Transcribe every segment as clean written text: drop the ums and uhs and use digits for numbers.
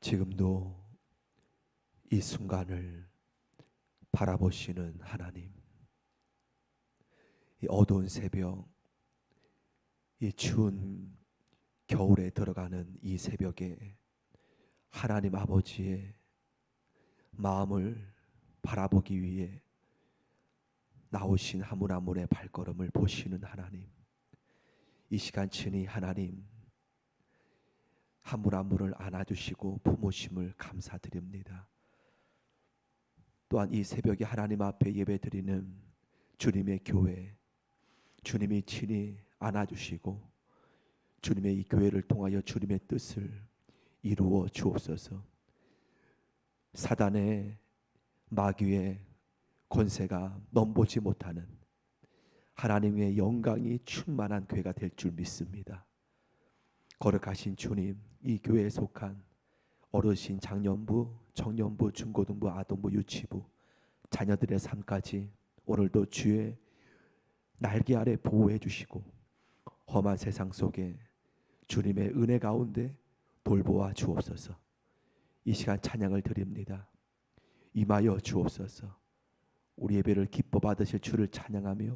지금도 이 순간을 바라보시는 하나님, 이 어두운 새벽, 이 추운 겨울에 들어가는 이 새벽에 하나님 아버지의 마음을 바라보기 위해 나오신 한 분 한 분의 발걸음을 보시는 하나님, 이 시간 친히 하나님 한 분 한 분을 안아주시고 품으심을 감사드립니다. 또한 이 새벽에 하나님 앞에 예배드리는 주님의 교회, 주님이 친히 안아주시고 주님의 이 교회를 통하여 주님의 뜻을 이루어 주옵소서. 사단의 마귀의 권세가 넘보지 못하는 하나님의 영광이 충만한 교회가 될 줄 믿습니다. 거룩하신 주님, 이 교회에 속한 어르신, 장년부, 청년부, 중고등부, 아동부, 유치부 자녀들의 삶까지 오늘도 주의 날개 아래 보호해 주시고 험한 세상 속에 주님의 은혜 가운데 돌보아 주옵소서. 이 시간 찬양을 드립니다. 임하여 주옵소서. 우리 예배를 기뻐 받으실 주를 찬양하며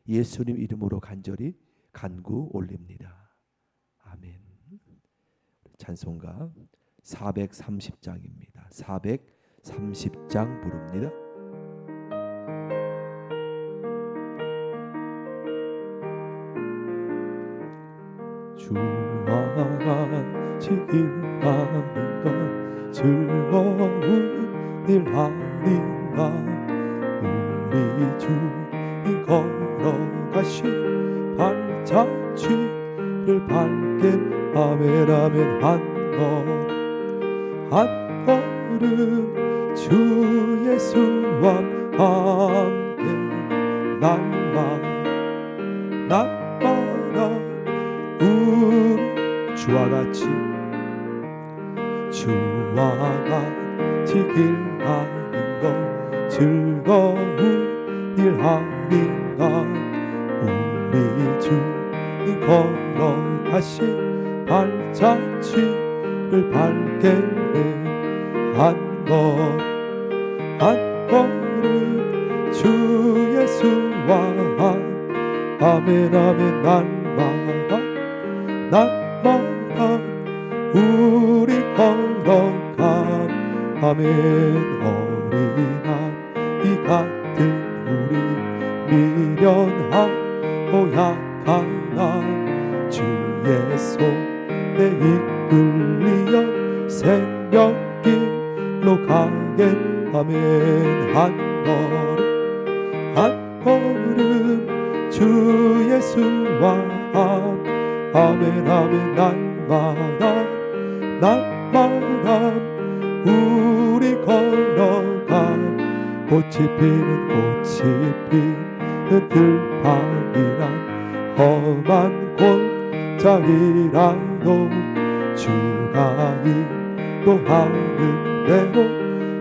예수님 이름으로 간절히 간구 올립니다. 아멘. 찬송가 430장입니다. 430장 부릅니다. 주와 같이 일하는 것 즐거운 일 아닌가. 우리 주님 걸어가신 발자취를 밝게 아멘 아멘 한 걸음 주 예수와 함께 날마다 우리 주와 같이 길하는 것 즐거운 일 아닌가. 우리 주님 걸어가신 발자취를 밝게 한 걸음 주 예수와 아멘 아멘 날마다 우리 걸어감 아멘. 어린아이 같은 우리 미련하고 약한 나 주의 손에 이끌리어 생명길로 가게 아멘. 한 걸음 주 예수와 아멘 아멘 날마다 우리 걸어가 꽃이 피는 들판이란 험한 골짜기라도 주가 인도하는 대로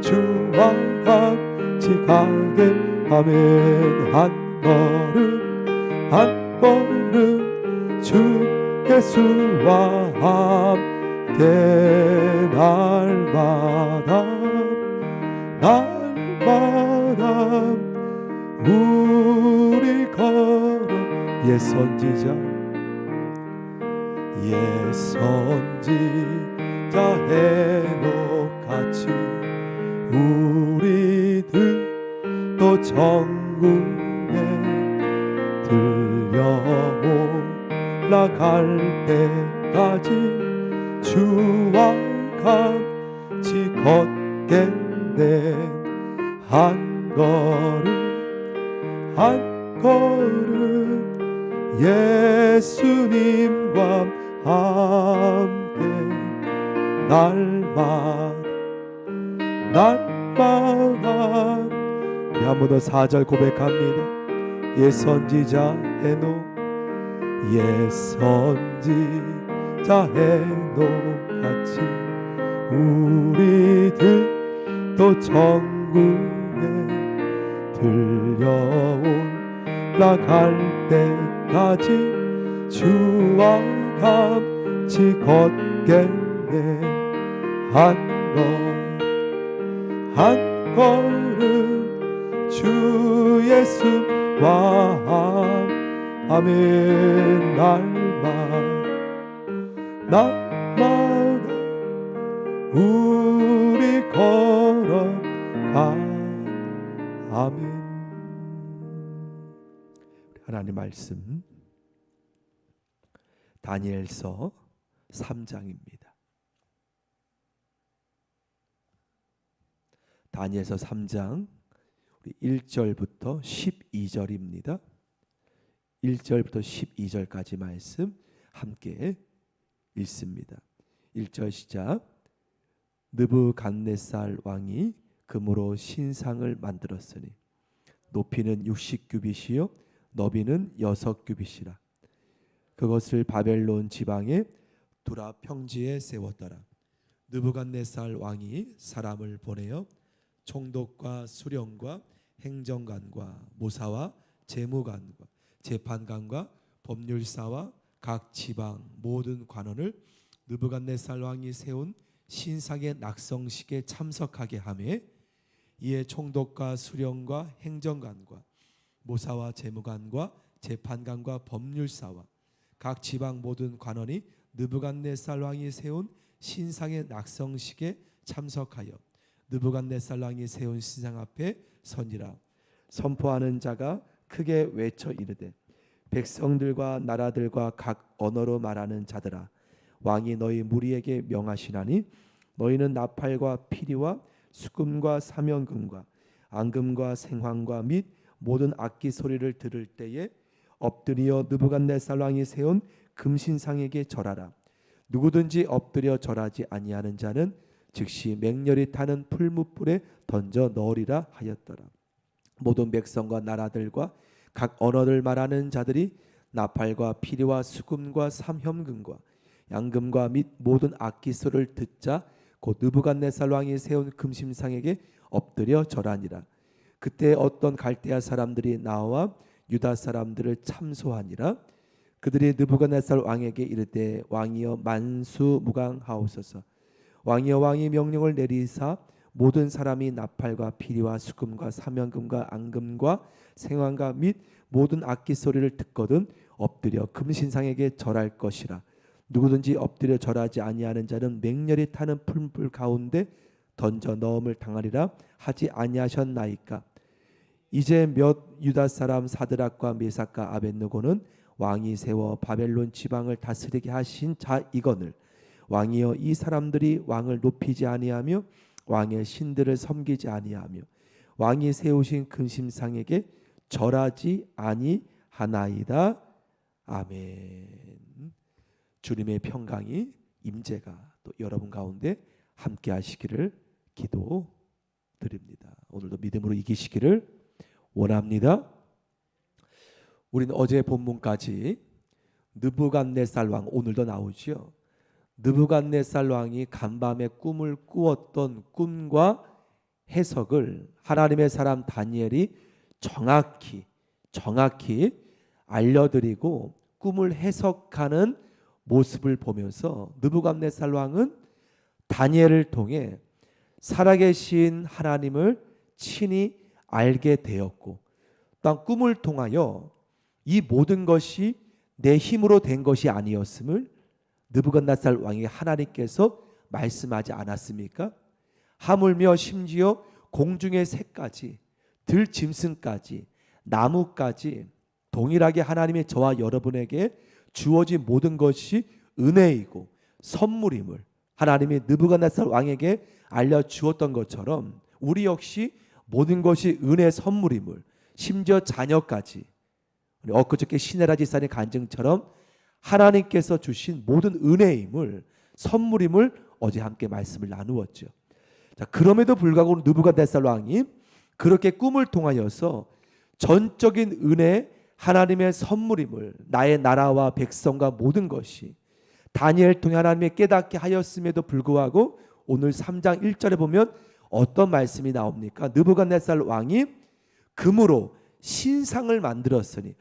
주와 같이 가게 아멘. 한 걸음 주 예수와 함께 날마다 우리 걸어 예선지자 해놓같이 우리들도 천국에 들려올라갈 때까지 주와 같이 걷겠네. 한 걸음 예수님과 함께 날마다 우리 한 번 더 4절 고백합니다. 예선지자 해놓같이 우리들도 천국에 들려올라갈 때까지 주와 같이 걷겠네. 한 걸 한 걸음 주 예수와 아멘. 날마다 우리 걸어가 아멘. 하나님 말씀 다니엘서 3장입니다. 다니엘서 3장 우리 1절부터 12절입니다. 1절부터 12절까지 말씀 함께 읽습니다. 1절 시작. 느부갓네살 왕이 금으로 신상을 만들었으니 높이는 60규빗이요 너비는 6규빗이라. 그것을 바벨론 지방의 두라 평지에 세웠더라. 느부갓네살 왕이 사람을 보내어 총독과 수령과 행정관과 모사와 재무관과 재판관과 법률사와 각 지방 모든 관원을 느부갓네살 왕이 세운 신상의 낙성식에 참석하게 하며 이에 총독과 수령과 행정관과 모사와 재무관과 재판관과 법률사와 각 지방 모든 관원이 느부갓네살 왕이 세운 신상의 낙성식에 참석하여 느부갓네살 왕이 세운 신상 앞에 서니라. 선포하는 자가 크게 외쳐 이르되 백성들과 나라들과 각 언어로 말하는 자들아 왕이 너희 무리에게 명하시나니 너희는 나팔과 피리와 수금과 사면금과 앙금과 생황과 및 모든 악기 소리를 들을 때에 엎드려 느부갓네살 왕이 세운 금신상에게 절하라. 누구든지 엎드려 절하지 아니하는 자는 즉시 맹렬히 타는 풀무불에 던져 넣으리라 하였더라. 모든 백성과 나라들과 각 언어를 말하는 자들이 나팔과 피리와 수금과 삼현금과 양금과 및 모든 악기 소리를 듣자 곧 느부갓네살 왕이 세운 금신상에게 엎드려 절하니라. 그때 어떤 갈대아 사람들이 나와 유다 사람들을 참소하니라. 그들이 느부갓네살 왕에게 이르되 왕이여 만수무강하옵소서. 왕이여 왕이 명령을 내리사 모든 사람이 나팔과 피리와 수금과 사면금과 앙금과 생황과 및 모든 악기 소리를 듣거든 엎드려 금신상에게 절할 것이라. 누구든지 엎드려 절하지 아니하는 자는 맹렬히 타는 풀불 가운데 던져 넣음을 당하리라 하지 아니하셨나이까. 이제 몇 유다 사람 사드락과 메삭과 아벳느고는 왕이 세워 바벨론 지방을 다스리게 하신 자이거늘 왕이여 이 사람들이 왕을 높이지 아니하며 왕의 신들을 섬기지 아니하며 왕이 세우신 금신상에게 절하지 아니하나이다. 아멘. 주님의 평강이 임재가 또 여러분 가운데 함께 하시기를 기도드립니다. 오늘도 믿음으로 이기시기를 원합니다. 우리는 어제 본문까지 느부갓네살 왕 오늘도 나오지요. 느부갓네살 왕이 간밤에 꿈을 꾸었던 꿈과 해석을 하나님의 사람 다니엘이 정확히 알려드리고 꿈을 해석하는 모습을 보면서 느부갓네살 왕은 다니엘을 통해 살아계신 하나님을 친히 알게 되었고 또한 꿈을 통하여 이 모든 것이 내 힘으로 된 것이 아니었음을 느부갓네살 왕에게 하나님께서 말씀하지 않았습니까? 하물며 심지어 공중의 새까지 들짐승까지 나무까지 동일하게 하나님의 저와 여러분에게 주어진 모든 것이 은혜이고 선물임을 하나님이 느부갓네살 왕에게 알려주었던 것처럼 우리 역시 모든 것이 은혜 선물임을 심지어 자녀까지 엊그저께 시내라지 산의 간증처럼 하나님께서 주신 모든 은혜임을 선물임을 어제 함께 말씀을 나누었죠. 자, 그럼에도 불구하고 느부갓네살 왕이 그렇게 꿈을 통하여서 전적인 은혜 하나님의 선물임을 나의 나라와 백성과 모든 것이 다니엘 통해 하나님의 깨닫게 하였음에도 불구하고 오늘 3장 1절에 보면 어떤 말씀이 나옵니까? 느부갓네살 왕이 금으로 신상을 만들었으니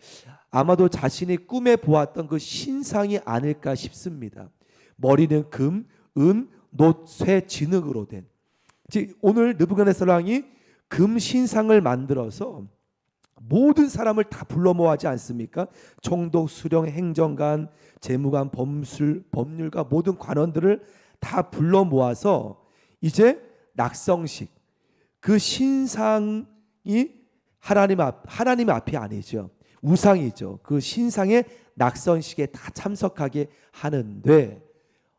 아마도 자신이 꿈에 보았던 그 신상이 아닐까 싶습니다. 머리는 금, 은, 놋쇠 진흙으로 된, 즉 오늘 느부갓네살 왕이 금 신상을 만들어서 모든 사람을 다 불러 모아지 않습니까? 총독, 수령, 행정관, 재무관, 법률가 모든 관원들을 다 불러 모아서 이제 낙성식, 그 신상이 하나님 앞이 아니죠. 우상이죠. 그 신상의 낙선식에 다 참석하게 하는데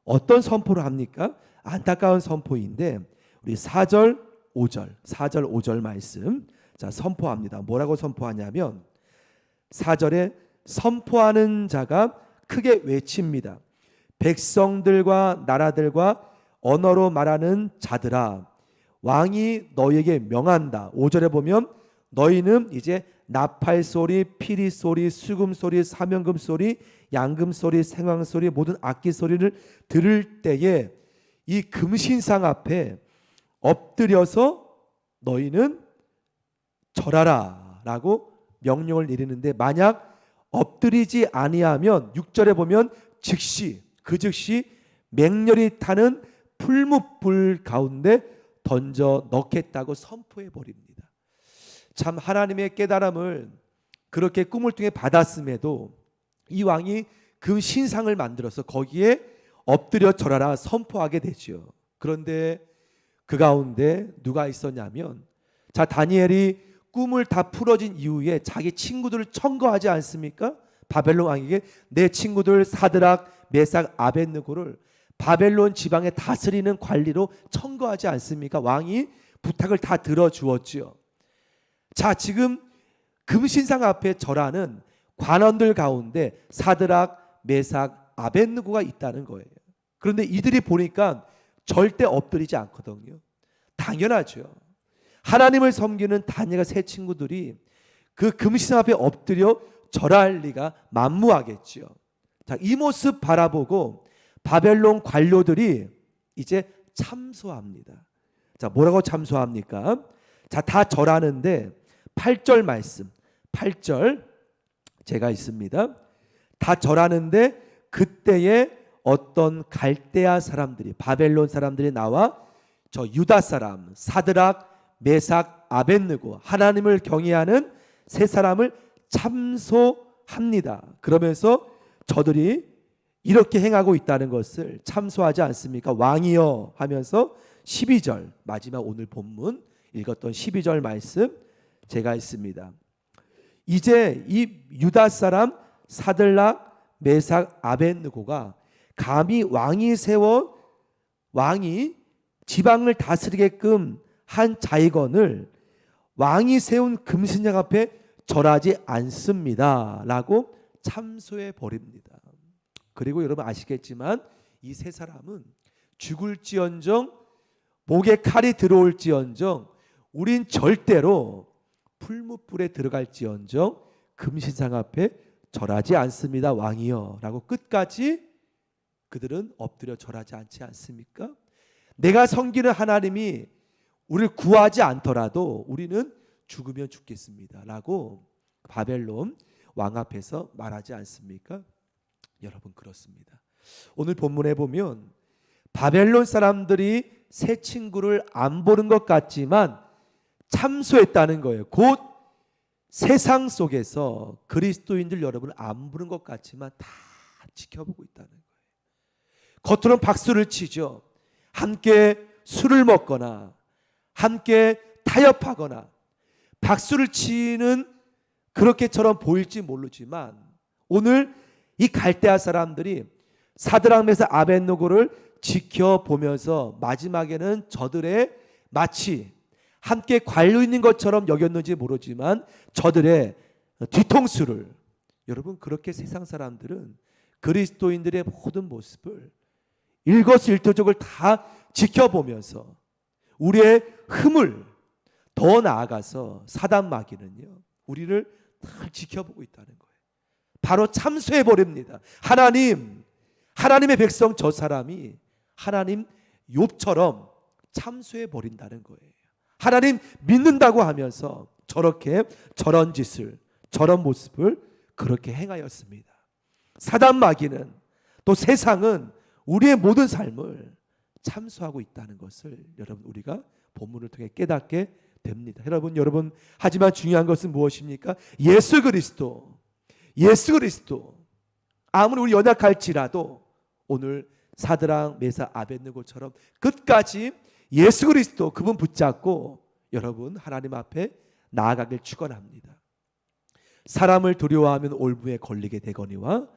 어떤 선포를 합니까? 안타까운 선포인데 우리 4절 5절 말씀 자 선포합니다. 뭐라고 선포하냐면 4절에 선포하는 자가 크게 외칩니다. 백성들과 나라들과 언어로 말하는 자들아, 왕이 너희에게 명한다. 5절에 보면 너희는 이제 나팔 소리, 피리 소리, 수금 소리, 사명금 소리, 양금 소리, 생황 소리, 모든 악기 소리를 들을 때에 이 금신상 앞에 엎드려서 너희는 절하라 라고 명령을 내리는데, 만약 엎드리지 아니하면 6절에 보면 즉시 맹렬히 타는 풀무불 가운데 던져 넣겠다고 선포해 버립니다. 참 하나님의 깨달음을 그렇게 꿈을 통해 받았음에도 이 왕이 그 신상을 만들어서 거기에 엎드려 절하라 선포하게 되죠. 그런데 그 가운데 누가 있었냐면, 자 다니엘이 꿈을 다 풀어진 이후에 자기 친구들을 청거하지 않습니까? 바벨론 왕에게 내 친구들 사드락, 메삭, 아벳느고를 바벨론 지방에 다스리는 관리로 청거하지 않습니까? 왕이 부탁을 다 들어주었지요. 자 지금 금신상 앞에 절하는 관원들 가운데 사드락, 메삭, 아벳느고가 있다는 거예요. 그런데 이들이 보니까 절대 엎드리지 않거든요. 당연하죠. 하나님을 섬기는 다니엘과 세 친구들이 그 금신상 앞에 엎드려 절할 리가 만무하겠죠. 자, 이 모습 바라보고 바벨론 관료들이 이제 참소합니다. 자, 뭐라고 참소합니까? 자, 다 절하는데 8절 말씀, 8절 제가 있습니다. 다 절하는데 그때에 어떤 갈대아 사람들이, 바벨론 사람들이 나와 저 유다 사람 사드락, 메삭, 아벳느고 하나님을 경외하는 세 사람을 참소합니다. 그러면서 저들이 이렇게 행하고 있다는 것을 참소하지 않습니까? 왕이여 하면서 12절 마지막 오늘 본문 읽었던 12절 말씀 제가 있습니다. 이제 이 유다 사람 사들락, 메삭, 아벳느고가 감히 왕이 지방을 다스리게끔 한 자이건을 왕이 세운 금신상 앞에 절하지 않습니다 라고 참소해 버립니다. 그리고 여러분 아시겠지만 이 세 사람은 죽을지언정 목에 칼이 들어올지언정 우린 절대로 풀무불에 들어갈지언정 금신상 앞에 절하지 않습니다 왕이여 라고 끝까지 그들은 엎드려 절하지 않지 않습니까? 내가 섬기는 하나님이 우리를 구하지 않더라도 우리는 죽으면 죽겠습니다 라고 바벨론 왕 앞에서 말하지 않습니까? 여러분 그렇습니다. 오늘 본문에 보면 바벨론 사람들이 세 친구를 안 보는 것 같지만 참소했다는 거예요. 곧 세상 속에서 그리스도인들 여러분을 안 보는 것 같지만 다 지켜보고 있다는 거예요. 겉으로는 박수를 치죠. 함께 술을 먹거나 함께 타협하거나 박수를 치는 그렇게처럼 보일지 모르지만 오늘 이 갈대아 사람들이 사드락, 메삭, 아벳느고를 지켜보면서 마지막에는 저들의 마치 함께 관료 있는 것처럼 여겼는지 모르지만 저들의 뒤통수를, 여러분 그렇게 세상 사람들은 그리스도인들의 모든 모습을 일거수일투족을 다 지켜보면서 우리의 흠을 더 나아가서 사단 마귀는요 우리를 다 지켜보고 있다는 거예요. 바로 참소해 버립니다. 하나님의 백성 저 사람이 하나님 욥처럼 참소해 버린다는 거예요. 하나님 믿는다고 하면서 저런 짓을, 저런 모습을 그렇게 행하였습니다. 사단 마귀는 또 세상은 우리의 모든 삶을 참소하고 있다는 것을 여러분 우리가 본문을 통해 깨닫게 됩니다. 여러분 하지만 중요한 것은 무엇입니까? 예수 그리스도 아무리 우리 연약할지라도 오늘 사드랑 메사 아벳느고처럼 끝까지 예수 그리스도 그분 붙잡고 여러분 하나님 앞에 나아가길 축원합니다. 사람을 두려워하면 올무에 걸리게 되거니와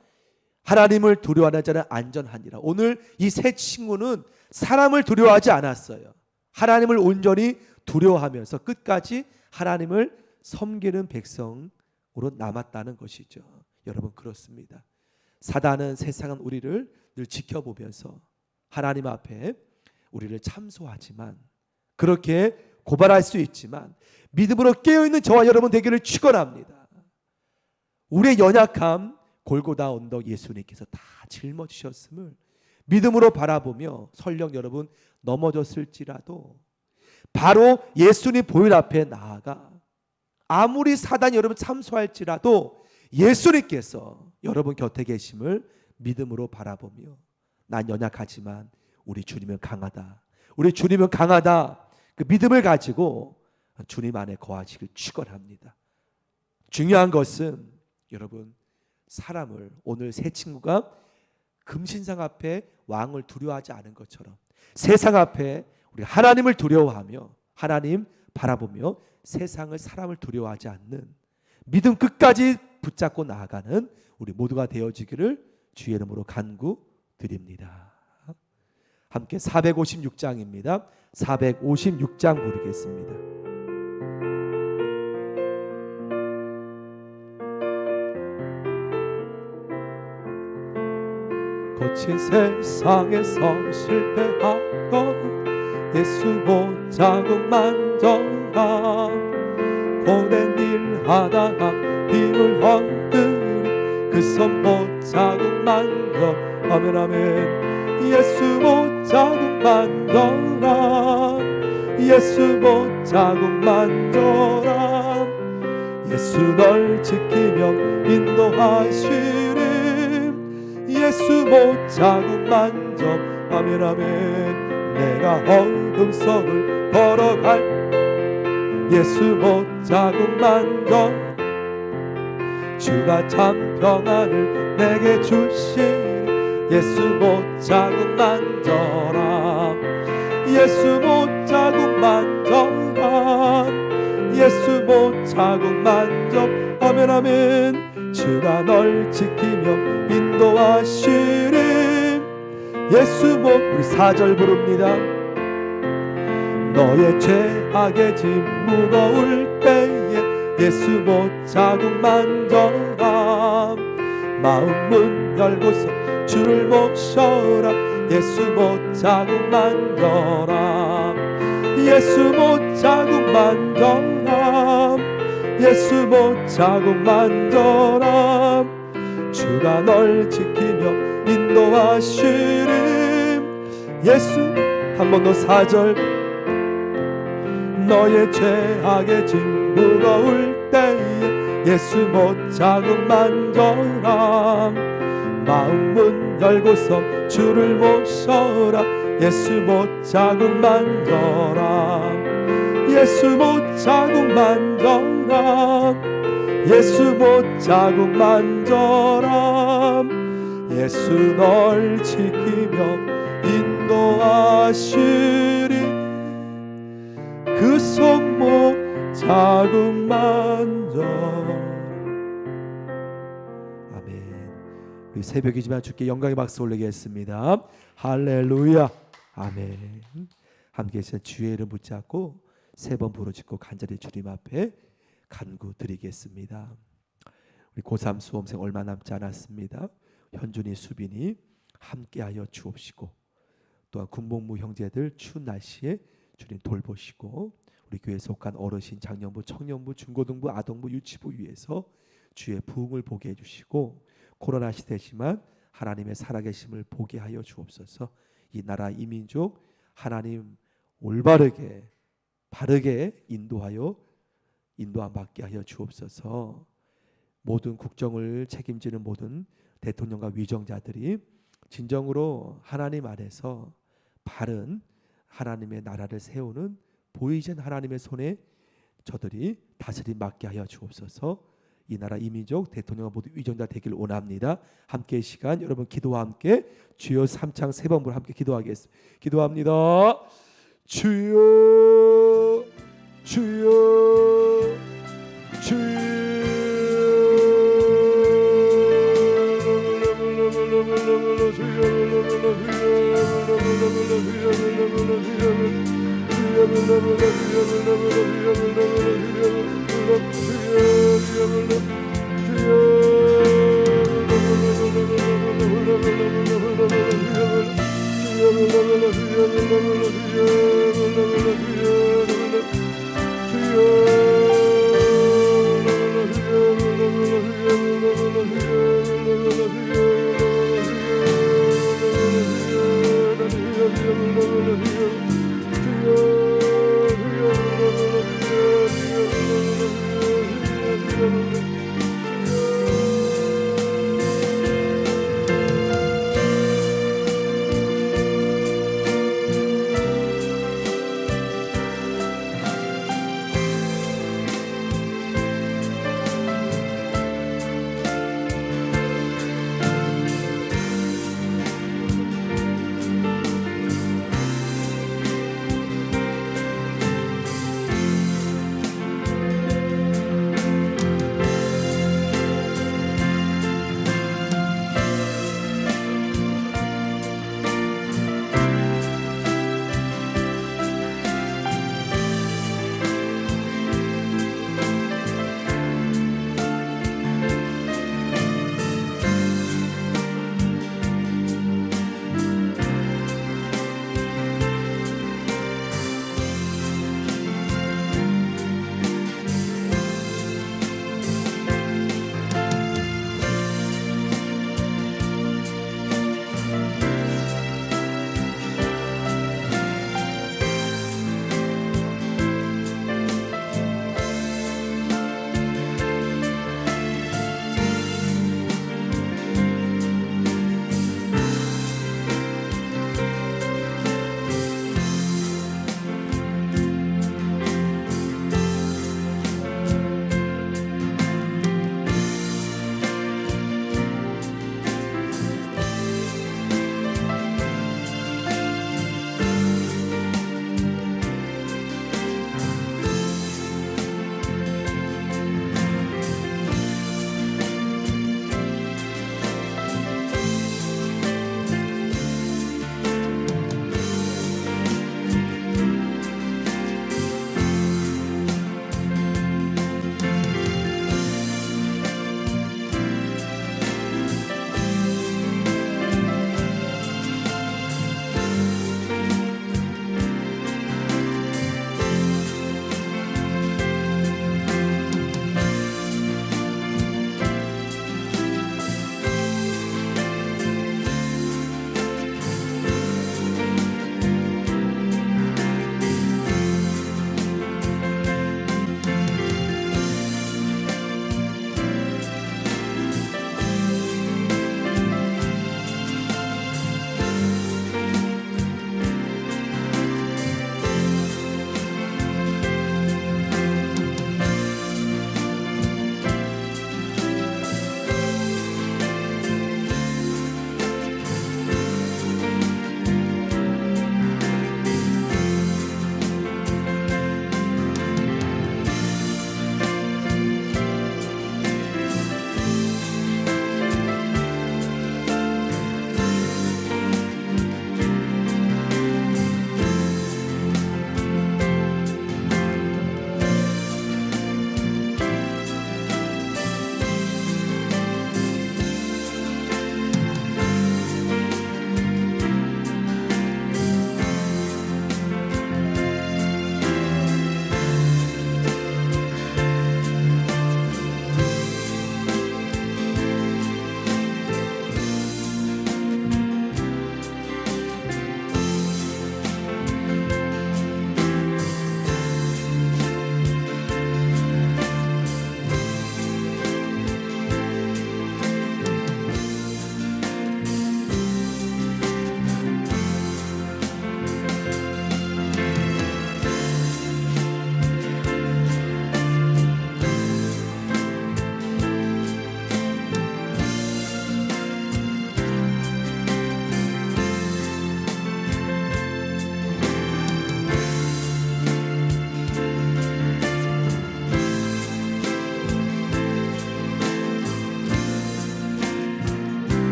하나님을 두려워하는 자는 안전하니라. 오늘 이 세 친구는 사람을 두려워하지 않았어요. 하나님을 온전히 두려워하면서 끝까지 하나님을 섬기는 백성으로 남았다는 것이죠. 여러분 그렇습니다. 사단은 세상은 우리를 늘 지켜보면서 하나님 앞에 우리를 참소하지만 그렇게 고발할 수 있지만 믿음으로 깨어있는 저와 여러분 되기를 축원합니다. 우리의 연약함 골고다 언덕 예수님께서 다 짊어지셨음을 믿음으로 바라보며 설령 여러분 넘어졌을지라도 바로 예수님 보혈 앞에 나아가 아무리 사단이 여러분 참소할지라도 예수님께서 여러분 곁에 계심을 믿음으로 바라보며 난 연약하지만 우리 주님은 강하다. 우리 주님은 강하다. 그 믿음을 가지고 주님 안에 거하시길 축원합니다. 중요한 것은 여러분 사람을 오늘 세 친구가 금신상 앞에 왕을 두려워하지 않은 것처럼 세상 앞에 우리 하나님을 두려워하며 하나님 바라보며 세상을 사람을 두려워하지 않는 믿음 끝까지 붙잡고 나아가는 우리 모두가 되어지기를 주의 이름으로 간구드립니다. 함께 456장입니다. 456장 부르겠습니다. 거친 세상에서 실패하고 예수 못 자국 만져라. 고된 일 하다가 힘을 얻으리 그 손 못 자국 만져. 아멘 아멘. 예수 못 자국 만져라. 예수 못 자국 만져라. 예수 널 지키며 인도하시리. 예수 못 자국 만져. 아멘 아멘. 내가 어둠 속을 걸어갈 예수 못 자국 만져. 주가 참 평안을 내게 주시니 예수 못 자국 만져라. 예수 못 자국 만져라. 예수 못 자국 만져. 아멘 아멘. 주가 널 지키며 인도하시리. 예수 못. 우리 4절 부릅니다. 너의 죄악의 짐 무거울 때에 예수 못 자국 만져라. 마음 문 열고서 주를 모셔라. 예수 못 자국 만져라. 예수 못 자국 만져라. 예수 못 자국 만져라. 주가 널 지키며 인도하시리. 예수. 한 번 더 4절. 너의 죄악의 짐 무거울 때에 예수 못 자국 만져라. 마음 문 열고서 주를 모셔라. 예수 못 자국 만져라. 예수 못 자국 만져라. 예수 못 자국 만져라. 예수 널 지키며 인도하시리. 그 손목 자국 만져. 아멘. 우리 새벽이지만 주께 영광의 박수 올리겠습니다. 할렐루야. 아멘. 함께 주의 이름 붙잡고 3번 부르짖고 간절히 주님 앞에 간구드리겠습니다. 우리 고3 수험생 얼마 남지 않았습니다. 현준이, 수빈이 함께하여 주옵시고 또한 군복무 형제들 추운 날씨에 주님 돌보시고 우리 교회에 속한 어르신, 장년부, 청년부, 중고등부, 아동부, 유치부 위해서 주의 부흥을 보게 해주시고 코로나 시대지만 하나님의 살아계심을 보게 하여 주옵소서. 이 나라 이 민족 하나님 올바르게 바르게 인도함 받게 하여 주옵소서. 모든 국정을 책임지는 모든 대통령과 위정자들이 진정으로 하나님 안에서 바른 하나님의 나라를 세우는 보이신 하나님의 손에 저들이 다스림 맡게 하여 주옵소서. 이 나라 이민족 대통령 모두 위정자 되기를 원합니다. 함께 이 시간 여러분 기도와 함께 주여 3창 3번으로 함께 기도하겠습니다. 기도합니다. 주여 주여 주여 주여